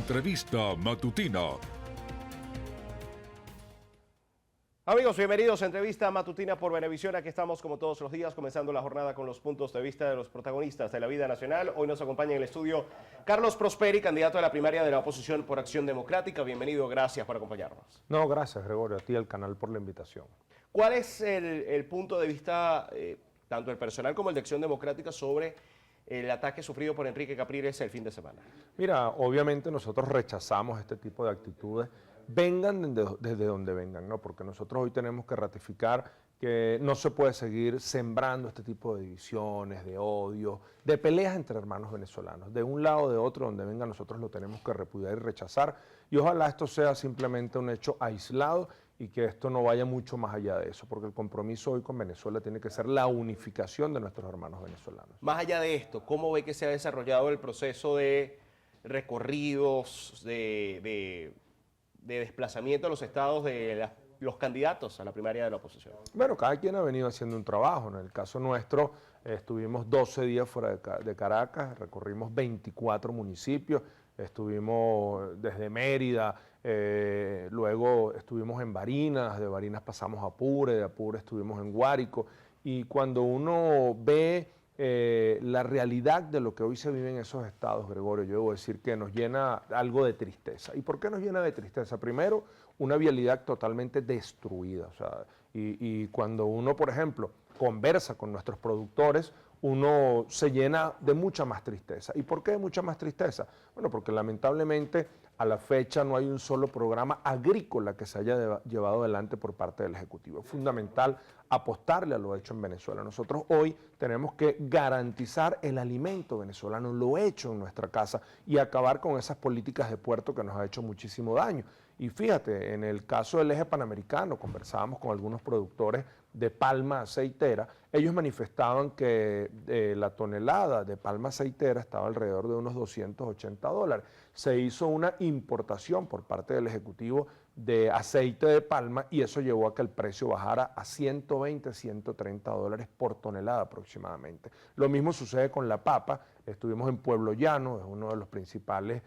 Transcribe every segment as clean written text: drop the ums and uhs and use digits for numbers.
Entrevista Matutina. Amigos, bienvenidos a Entrevista Matutina por Venevisión. Aquí estamos como todos los días, comenzando la jornada con los puntos de vista de los protagonistas de la vida nacional. Hoy nos acompaña en el estudio Carlos Prosperi, candidato a la primaria de la oposición por Acción Democrática. Bienvenido, gracias por acompañarnos. No, gracias Gregorio, a ti al canal por la invitación. ¿Cuál es el punto de vista, tanto el personal como el de Acción Democrática, sobre el ataque sufrido por Enrique Capriles el fin de semana? Mira, obviamente nosotros rechazamos este tipo de actitudes, vengan desde donde vengan, ¿no? Porque nosotros hoy tenemos que ratificar que no se puede seguir sembrando este tipo de divisiones, de odio, de peleas entre hermanos venezolanos. De un lado o de otro, donde venga, nosotros lo tenemos que repudiar y rechazar. Y ojalá esto sea simplemente un hecho aislado y que esto no vaya mucho más allá de eso, porque el compromiso hoy con Venezuela tiene que ser la unificación de nuestros hermanos venezolanos. Más allá de esto, ¿cómo ve que se ha desarrollado el proceso de recorridos, de desplazamiento a los estados de los candidatos a la primaria de la oposición? Bueno, cada quien ha venido haciendo un trabajo. En el caso nuestro, estuvimos 12 días fuera de Caracas, recorrimos 24 municipios, estuvimos desde Mérida, luego estuvimos en Barinas, de Barinas pasamos a Apure, de Apure estuvimos en Guárico, y cuando uno ve la realidad de lo que hoy se vive en esos estados, Gregorio, yo debo decir que nos llena algo de tristeza. ¿Y por qué nos llena de tristeza? Primero, una vialidad totalmente destruida. O sea, y cuando uno, por ejemplo, conversa con nuestros productores, uno se llena de mucha más tristeza. ¿Y por qué de mucha más tristeza? Bueno, porque lamentablemente a la fecha no hay un solo programa agrícola que se haya llevado adelante por parte del Ejecutivo. Es fundamental apostarle a lo hecho en Venezuela. Nosotros hoy tenemos que garantizar el alimento venezolano, lo hecho en nuestra casa, y acabar con esas políticas de puerto que nos ha hecho muchísimo daño. Y fíjate, en el caso del eje panamericano, conversábamos con algunos productores de palma aceitera, ellos manifestaban que la tonelada de palma aceitera estaba alrededor de unos $280. Se hizo una importación por parte del Ejecutivo de aceite de palma y eso llevó a que el precio bajara a $120, $130 por tonelada aproximadamente. Lo mismo sucede con la papa. Estuvimos en Pueblo Llano, es uno de los principales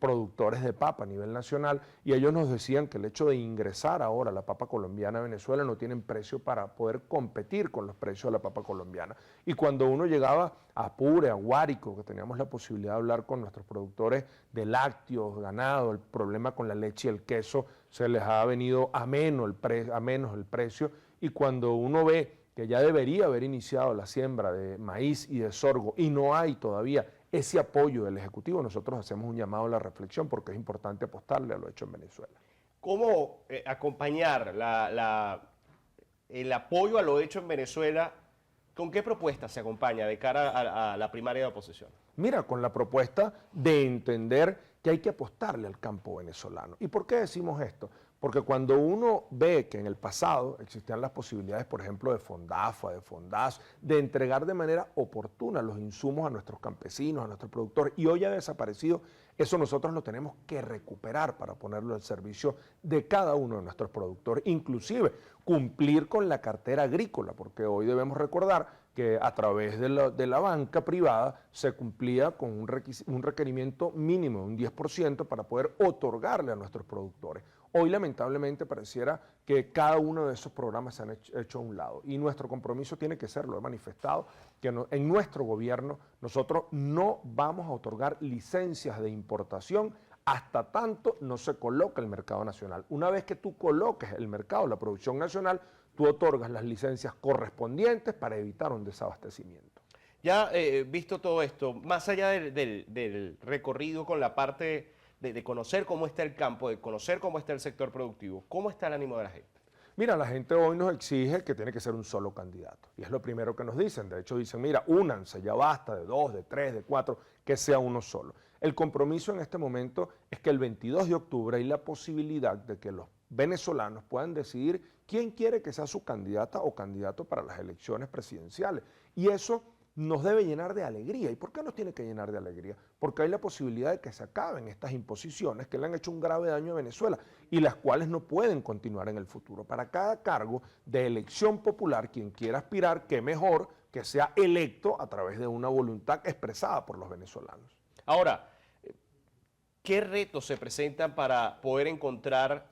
productores de papa a nivel nacional, y ellos nos decían que el hecho de ingresar ahora la papa colombiana a Venezuela no tienen precio para poder competir con los precios de la papa colombiana. Y cuando uno llegaba a Apure, a Guárico, que teníamos la posibilidad de hablar con nuestros productores de lácteos, ganado, el problema con la leche y el queso, se les ha venido a menos el precio, y cuando uno ve que ya debería haber iniciado la siembra de maíz y de sorgo y no hay todavía ese apoyo del Ejecutivo, nosotros hacemos un llamado a la reflexión porque es importante apostarle a lo hecho en Venezuela. ¿Cómo acompañar el apoyo a lo hecho en Venezuela? ¿Con qué propuesta se acompaña de cara a la primaria de oposición? Mira, con la propuesta de entender que hay que apostarle al campo venezolano. ¿Y por qué decimos esto? Porque cuando uno ve que en el pasado existían las posibilidades, por ejemplo, de Fondafa, de Fondas, de entregar de manera oportuna los insumos a nuestros campesinos, a nuestros productores, y hoy ha desaparecido, eso nosotros lo tenemos que recuperar para ponerlo al servicio de cada uno de nuestros productores, inclusive cumplir con la cartera agrícola, porque hoy debemos recordar que a través de la banca privada se cumplía con un requerimiento mínimo, un 10%, para poder otorgarle a nuestros productores. Hoy lamentablemente pareciera que cada uno de esos programas se han hecho a un lado, y nuestro compromiso tiene que ser, lo he manifestado, que en nuestro gobierno nosotros no vamos a otorgar licencias de importación hasta tanto no se coloque el mercado nacional. Una vez que tú coloques el mercado, la producción nacional, tú otorgas las licencias correspondientes para evitar un desabastecimiento. Ya visto todo esto, más allá del recorrido con la parte de conocer cómo está el campo, de conocer cómo está el sector productivo, ¿cómo está el ánimo de la gente? Mira, la gente hoy nos exige que tiene que ser un solo candidato, y es lo primero que nos dicen. De hecho dicen, mira, únanse, ya basta de 2, de 3, de 4, que sea uno solo. El compromiso en este momento es que el 22 de octubre hay la posibilidad de que los venezolanos puedan decidir quién quiere que sea su candidata o candidato para las elecciones presidenciales, y eso nos debe llenar de alegría. ¿Y por qué nos tiene que llenar de alegría? Porque hay la posibilidad de que se acaben estas imposiciones que le han hecho un grave daño a Venezuela y las cuales no pueden continuar en el futuro. Para cada cargo de elección popular, quien quiera aspirar, qué mejor que sea electo a través de una voluntad expresada por los venezolanos. Ahora, ¿Qué retos se presentan para poder encontrar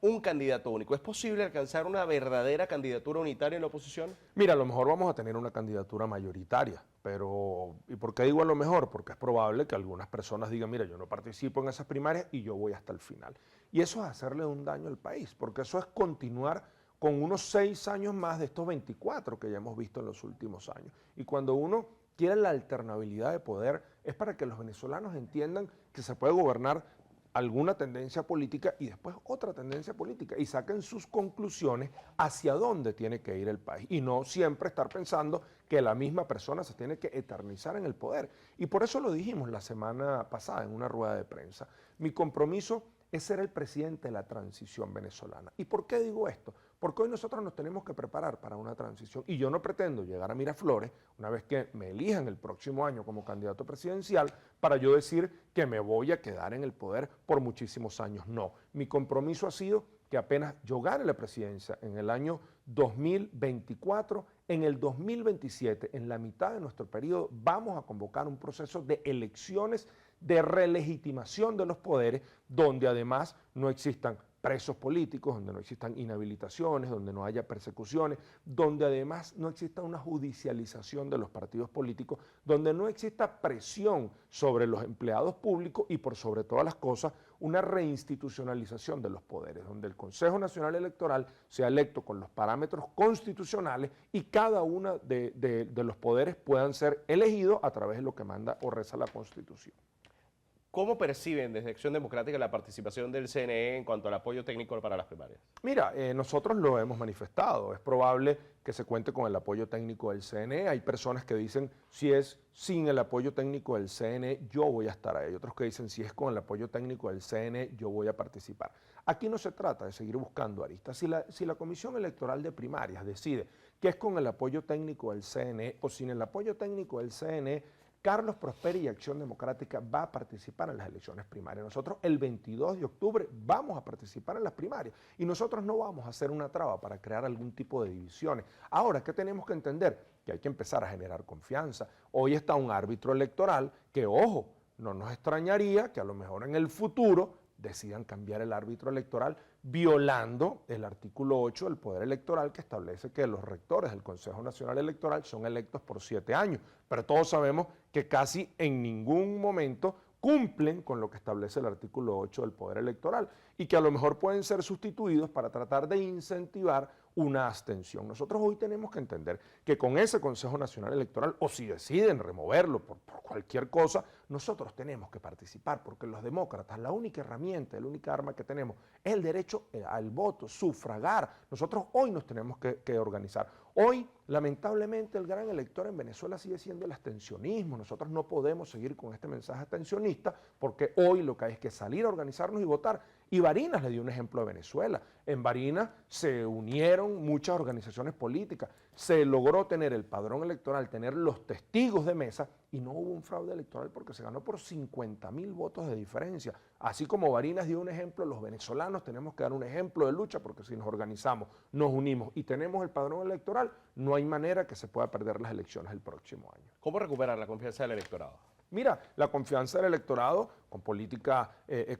un candidato único? ¿Es posible alcanzar una verdadera candidatura unitaria en la oposición? Mira, a lo mejor vamos a tener una candidatura mayoritaria, pero ¿y por qué digo a lo mejor? Porque es probable que algunas personas digan, mira, yo no participo en esas primarias y yo voy hasta el final. Y eso es hacerle un daño al país, porque eso es continuar con unos 6 años más de estos 24 que ya hemos visto en los últimos años. Y cuando uno quiere la alternabilidad de poder, es para que los venezolanos entiendan que se puede gobernar alguna tendencia política y después otra tendencia política y saquen sus conclusiones hacia dónde tiene que ir el país y no siempre estar pensando que la misma persona se tiene que eternizar en el poder. Y por eso lo dijimos la semana pasada en una rueda de prensa. Mi compromiso es ser el presidente de la transición venezolana. ¿Y por qué digo esto? Porque hoy nosotros nos tenemos que preparar para una transición y yo no pretendo llegar a Miraflores una vez que me elijan el próximo año como candidato presidencial para yo decir que me voy a quedar en el poder por muchísimos años. No, mi compromiso ha sido que apenas yo gane la presidencia en el año 2024, en el 2027, en la mitad de nuestro periodo, vamos a convocar un proceso de elecciones de relegitimación de los poderes, donde además no existan presos políticos, donde no existan inhabilitaciones, donde no haya persecuciones, donde además no exista una judicialización de los partidos políticos, donde no exista presión sobre los empleados públicos y por sobre todas las cosas una reinstitucionalización de los poderes, donde el Consejo Nacional Electoral sea electo con los parámetros constitucionales y cada uno de los poderes puedan ser elegidos a través de lo que manda o reza la Constitución. ¿Cómo perciben desde Acción Democrática la participación del CNE en cuanto al apoyo técnico para las primarias? Mira, nosotros lo hemos manifestado. Es probable que se cuente con el apoyo técnico del CNE. Hay personas que dicen, si es sin el apoyo técnico del CNE, yo voy a estar ahí. Otros que dicen, si es con el apoyo técnico del CNE, yo voy a participar. Aquí no se trata de seguir buscando aristas. Si la Comisión Electoral de Primarias decide que es con el apoyo técnico del CNE o sin el apoyo técnico del CNE, Carlos Prosperi y Acción Democrática va a participar en las elecciones primarias. Nosotros el 22 de octubre vamos a participar en las primarias y nosotros no vamos a hacer una traba para crear algún tipo de divisiones. Ahora, ¿qué tenemos que entender? Que hay que empezar a generar confianza. Hoy está un árbitro electoral que, ojo, no nos extrañaría que a lo mejor en el futuro decidan cambiar el árbitro electoral violando el artículo 8 del Poder Electoral que establece que los rectores del Consejo Nacional Electoral son electos por 7 años. Pero todos sabemos que casi en ningún momento cumplen con lo que establece el artículo 8 del Poder Electoral y que a lo mejor pueden ser sustituidos para tratar de incentivar una abstención. Nosotros hoy tenemos que entender que con ese Consejo Nacional Electoral, o si deciden removerlo por cualquier cosa, nosotros tenemos que participar, porque los demócratas, la única herramienta, la única arma que tenemos es el derecho al voto, sufragar. Nosotros hoy nos tenemos que organizar. Hoy, lamentablemente, el gran elector en Venezuela sigue siendo el abstencionismo. Nosotros no podemos seguir con este mensaje abstencionista porque hoy lo que hay es que salir a organizarnos y votar. Y Barinas le dio un ejemplo a Venezuela. En Barinas se unieron muchas organizaciones políticas, se logró tener el padrón electoral, tener los testigos de mesa y no hubo un fraude electoral porque se ganó por 50.000 votos de diferencia. Así como Barinas dio un ejemplo, los venezolanos tenemos que dar un ejemplo de lucha porque si nos organizamos, nos unimos y tenemos el padrón electoral, no hay manera que se pueda perder las elecciones el próximo año. ¿Cómo recuperar la confianza del electorado? Mira, la confianza del electorado con políticas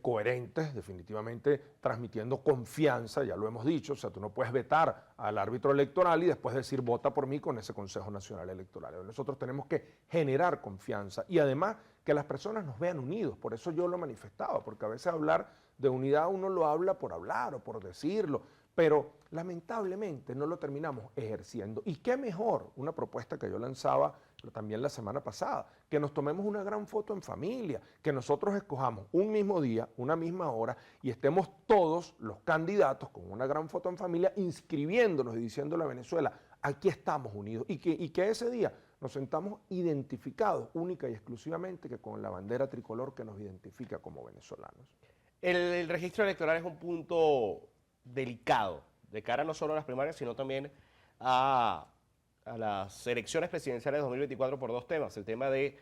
coherentes, definitivamente transmitiendo confianza, ya lo hemos dicho, o sea, tú no puedes vetar al árbitro electoral y después decir vota por mí con ese Consejo Nacional Electoral. Nosotros tenemos que generar confianza y además que las personas nos vean unidos, por eso yo lo manifestaba, porque a veces hablar de unidad uno lo habla por hablar o por decirlo, pero lamentablemente no lo terminamos ejerciendo. ¿Y qué mejor? Una propuesta que yo lanzaba también la semana pasada, que nos tomemos una gran foto en familia, que nosotros escojamos un mismo día, una misma hora y estemos todos los candidatos con una gran foto en familia inscribiéndonos y diciéndole a Venezuela, aquí estamos unidos y que ese día nos sentamos identificados única y exclusivamente que con la bandera tricolor que nos identifica como venezolanos. El registro electoral es un punto delicado de cara no solo a las primarias, sino también a las elecciones presidenciales de 2024 por dos temas, el tema de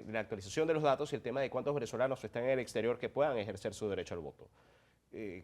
la actualización de los datos y el tema de cuántos venezolanos están en el exterior que puedan ejercer su derecho al voto.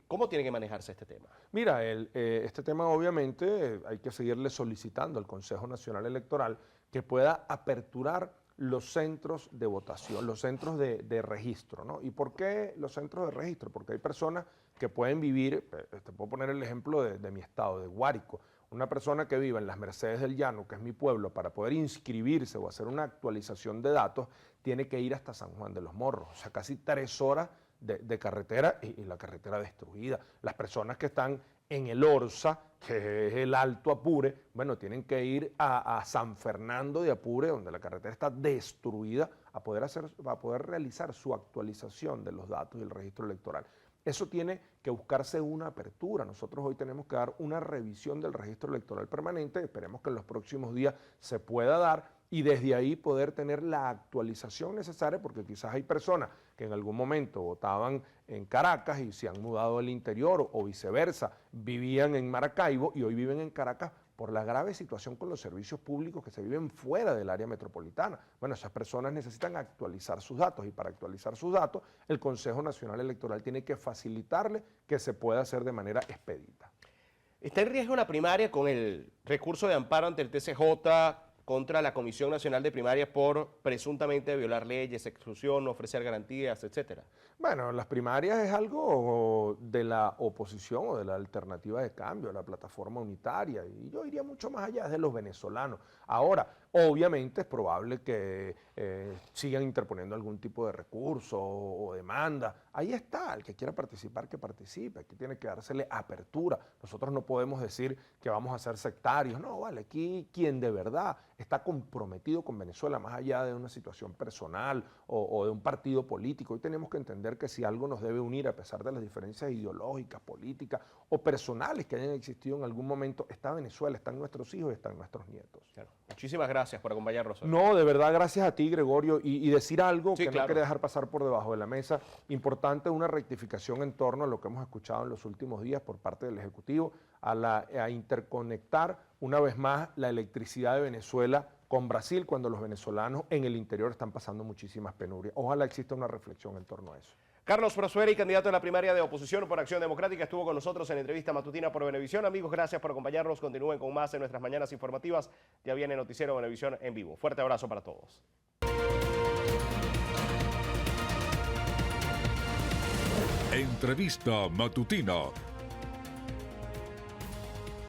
¿Cómo tiene que manejarse este tema? Mira, este tema obviamente hay que seguirle solicitando al Consejo Nacional Electoral que pueda aperturar los centros de votación, los centros de registro, ¿no? ¿Y por qué los centros de registro? Porque hay personas que pueden vivir, te puedo poner el ejemplo de mi estado, de Guárico. Una persona que vive en las Mercedes del Llano, que es mi pueblo, para poder inscribirse o hacer una actualización de datos, tiene que ir hasta San Juan de los Morros, o sea, casi 3 horas de carretera y la carretera destruida. Las personas que están en el Orza, que es el Alto Apure, bueno, tienen que ir a San Fernando de Apure, donde la carretera está destruida, a poder realizar su actualización de los datos del registro electoral. Eso tiene que buscarse una apertura. Nosotros hoy tenemos que dar una revisión del registro electoral permanente, esperemos que en los próximos días se pueda dar y desde ahí poder tener la actualización necesaria, porque quizás hay personas que en algún momento votaban en Caracas y se han mudado al interior o viceversa, vivían en Maracaibo y hoy viven en Caracas por la grave situación con los servicios públicos que se viven fuera del área metropolitana. Bueno, esas personas necesitan actualizar sus datos y para actualizar sus datos el Consejo Nacional Electoral tiene que facilitarle que se pueda hacer de manera expedita. ¿Está en riesgo la primaria con el recurso de amparo ante el TCJ contra la Comisión Nacional de Primarias por presuntamente violar leyes, exclusión, no ofrecer garantías, etcétera? Bueno, las primarias es algo de la oposición o de la alternativa de cambio, de la plataforma unitaria, y yo iría mucho más allá, es de los venezolanos. Ahora, obviamente es probable que sigan interponiendo algún tipo de recurso o demanda. Ahí está, el que quiera participar, que participe, aquí tiene que dársele apertura. Nosotros no podemos decir que vamos a ser sectarios, no, vale, aquí quien de verdad está comprometido con Venezuela, más allá de una situación personal o de un partido político. Hoy tenemos que entender que si algo nos debe unir, a pesar de las diferencias ideológicas, políticas o personales que hayan existido en algún momento, está Venezuela, están nuestros hijos y están nuestros nietos. Claro. Muchísimas gracias por acompañarnos hoy. No, de verdad, gracias a ti, Gregorio, y decir algo Sí, que claro. no quería dejar pasar por debajo de la mesa. Importante una rectificación en torno a lo que hemos escuchado en los últimos días por parte del Ejecutivo, a interconectar una vez más la electricidad de Venezuela con Brasil cuando los venezolanos en el interior están pasando muchísimas penurias. Ojalá exista una reflexión en torno a eso. Carlos Prosperi, candidato a la primaria de oposición por Acción Democrática, estuvo con nosotros en entrevista matutina por Venevisión. Amigos, gracias por acompañarnos. Continúen con más en nuestras mañanas informativas. Ya viene Noticiero Venevisión en vivo. Fuerte abrazo para todos. Entrevista matutina